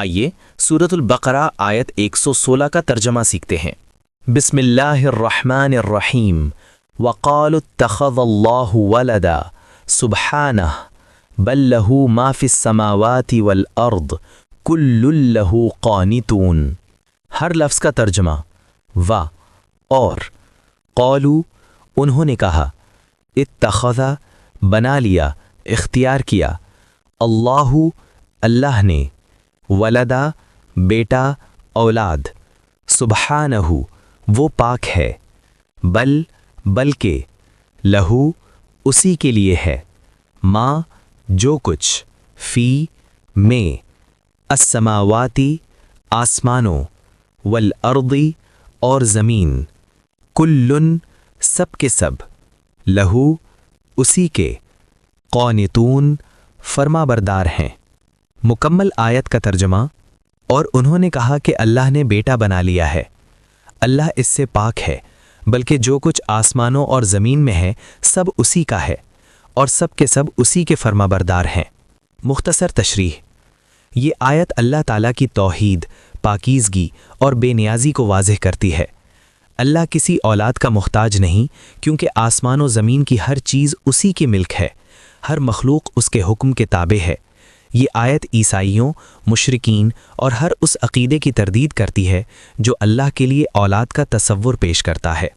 آئیے سورۃ البقرہ آیت 116 کا ترجمہ سیکھتے ہیں۔ بسم اللہ الرحمن الرحیم وقالوا اتخذ اللہ ولدا سبحانہ بل لہ ما فی السماوات والارض کل لہ قانتون۔ ہر لفظ کا ترجمہ و اور قالوا انہوں نے کہا، اتخذ بنا لیا، اختیار کیا، اللہ اللہ نے، ولدا بیٹا اولاد، سبحانہ وہ پاک ہے، بلکہ لہو اسی کے لیے ہے، ما جو کچھ، فی میں، السماواتی آسمانوں، والارضی اور زمین، کلن سب کے سب، لہو اسی کے، قانتون فرما بردار ہیں۔ مکمل آیت کا ترجمہ، اور انہوں نے کہا کہ اللہ نے بیٹا بنا لیا ہے۔ اللہ اس سے پاک ہے، بلکہ جو کچھ آسمانوں اور زمین میں ہے سب اسی کا ہے، اور سب کے سب اسی کے فرما بردار ہیں۔ مختصر تشریح، یہ آیت اللہ تعالیٰ کی توحید، پاکیزگی اور بے نیازی کو واضح کرتی ہے۔ اللہ کسی اولاد کا محتاج نہیں، کیونکہ آسمان و زمین کی ہر چیز اسی کی ملک ہے، ہر مخلوق اس کے حکم کے تابع ہے۔ یہ آیت عیسائیوں، مشرکین اور ہر اس عقیدے کی تردید کرتی ہے جو اللہ کے لیے اولاد کا تصور پیش کرتا ہے۔